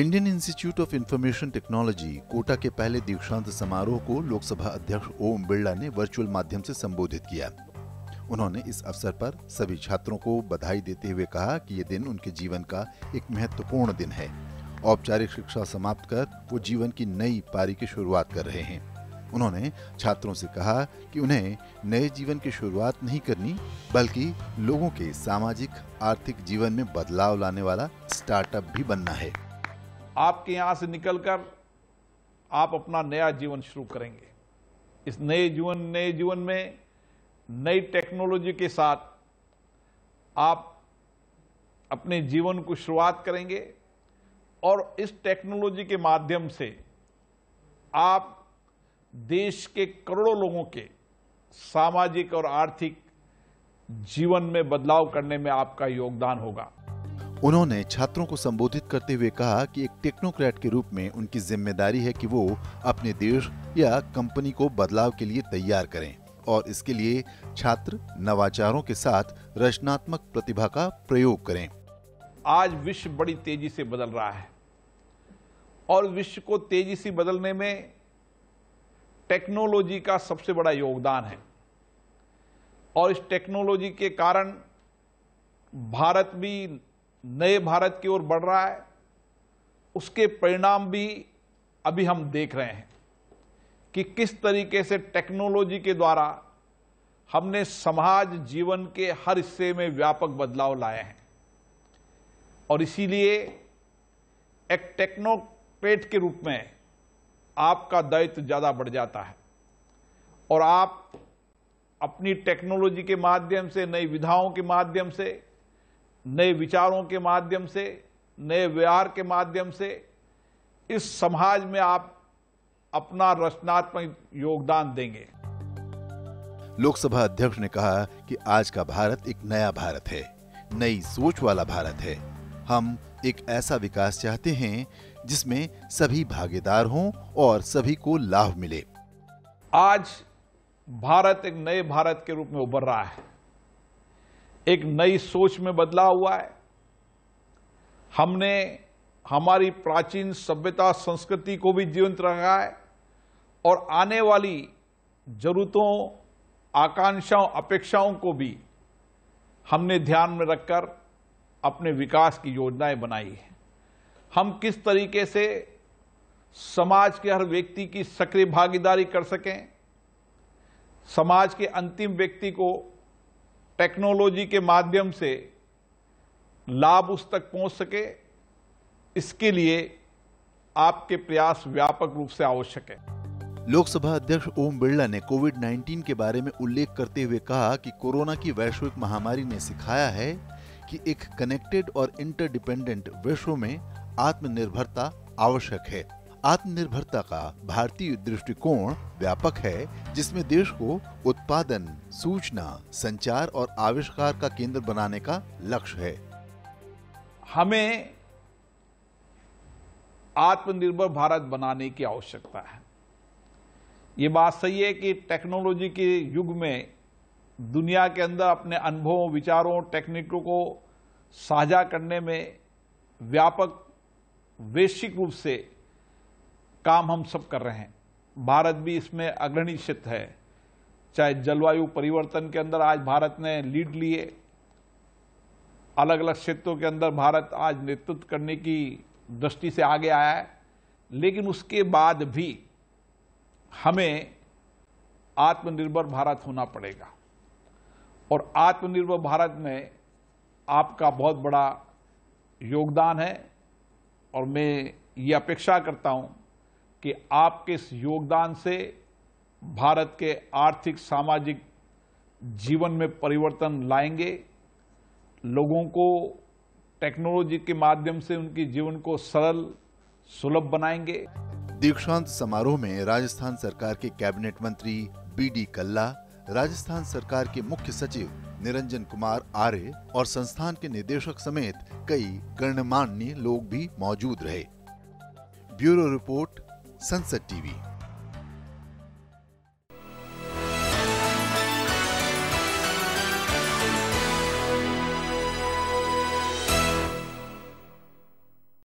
Indian Institute of Information Technology Kota के पहले दीक्षांत समारोह को लोकसभा अध्यक्ष ओम बिरला ने वर्चुअल माध्यम से संबोधित किया। उन्होंने इस अवसर पर सभी छात्रों को बधाई देते हुए कहा कि ये दिन उनके जीवन का एक महत्वपूर्ण दिन है। औपचारिक शिक्षा समाप्त कर वो जीवन की नई पारी की शुरुआत कर रहे हैं। उन्होंने छात्रों से कहा कि उन्हें नए जीवन की शुरुआत नहीं करनी, बल्कि लोगों के सामाजिक आर्थिक जीवन में बदलाव लाने वाला स्टार्टअप भी बनना है। आपके यहाँ से निकलकर आप अपना नया जीवन शुरू करेंगे। इस नए जीवन में नई टेक्नोलॉजी के साथ आप अपने जीवन को शुरुआत करेंगे और इस टेक्नोलॉजी के माध्यम से आप देश के करोड़ों लोगों के सामाजिक और आर्थिक जीवन में बदलाव करने में आपका योगदान होगा। उन्होंने छात्रों को संबोधित करते हुए कहा कि एक टेक्नोक्रेट के रूप में उनकी जिम्मेदारी है कि वो अपने देश या कंपनी को बदलाव के लिए तैयार करें और इसके लिए छात्र नवाचारों के साथ रचनात्मक प्रतिभा का प्रयोग करें। आज विश्व बड़ी तेजी से बदल रहा है और विश्व को तेजी से बदलने में टेक्नोलॉजी का सबसे बड़ा योगदान है और इस टेक्नोलॉजी के कारण भारत भी नए भारत की ओर बढ़ रहा है। उसके परिणाम भी अभी हम देख रहे हैं कि किस तरीके से टेक्नोलॉजी के द्वारा हमने समाज जीवन के हर हिस्से में व्यापक बदलाव लाए हैं और इसीलिए एक टेक्नोक्रेट के रूप में आपका दायित्व ज्यादा बढ़ जाता है और आप अपनी टेक्नोलॉजी के माध्यम से, नई विधाओं के माध्यम से, नए विचारों के माध्यम से, नए व्यवहार के माध्यम से इस समाज में आप अपना रचनात्मक योगदान देंगे। लोकसभा अध्यक्ष ने कहा कि आज का भारत एक नया भारत है, नई सोच वाला भारत है। हम एक ऐसा विकास चाहते हैं जिसमें सभी भागीदार हों और सभी को लाभ मिले। आज भारत एक नए भारत के रूप में उभर रहा है, एक नई सोच में बदलाव हुआ है। हमने हमारी प्राचीन सभ्यता संस्कृति को भी जीवंत रखा है और आने वाली जरूरतों, आकांक्षाओं, अपेक्षाओं को भी हमने ध्यान में रखकर अपने विकास की योजनाएं बनाई है। हम किस तरीके से समाज के हर व्यक्ति की सक्रिय भागीदारी कर सकें, समाज के अंतिम व्यक्ति को टेक्नोलॉजी के माध्यम से लाभ उस तक पहुंच सके, इसके लिए आपके प्रयास व्यापक रूप से आवश्यक है। लोकसभा अध्यक्ष ओम बिरला ने कोविड-19 के बारे में उल्लेख करते हुए कहा कि कोरोना की वैश्विक महामारी ने सिखाया है कि एक कनेक्टेड और इंटरडिपेंडेंट विश्व में आत्मनिर्भरता आवश्यक है। आत्मनिर्भरता का भारतीय दृष्टिकोण व्यापक है, जिसमें देश को उत्पादन, सूचना, संचार और आविष्कार का केंद्र बनाने का लक्ष्य है। हमें आत्मनिर्भर भारत बनाने की आवश्यकता है। ये बात सही है कि टेक्नोलॉजी के युग में दुनिया के अंदर अपने अनुभवों, विचारों, टेक्निकों को साझा करने में व्यापक वैश्विक रूप से काम हम सब कर रहे हैं। भारत भी इसमें अग्रणी क्षेत्र है। चाहे जलवायु परिवर्तन के अंदर आज भारत ने लीड लिए, अलग अलग क्षेत्रों के अंदर भारत आज नेतृत्व करने की दृष्टि से आगे आया है, लेकिन उसके बाद भी हमें आत्मनिर्भर भारत होना पड़ेगा और आत्मनिर्भर भारत में आपका बहुत बड़ा योगदान है और मैं ये अपेक्षा करता हूं कि आपके इस योगदान से भारत के आर्थिक, सामाजिक जीवन में परिवर्तन लाएंगे, लोगों को टेक्नोलॉजी के माध्यम से उनके जीवन को सरल, सुलभ बनाएंगे। दीक्षांत समारोह में राजस्थान सरकार के कैबिनेट मंत्री बी.डी. कल्ला, राजस्थान सरकार के मुख्य सचिव निरंजन कुमार आर्य और संस्थान के निदेशक समेत कई गणमान्य लोग भी मौजूद रहे। ब्यूरो रिपोर्ट, संसद टीवी।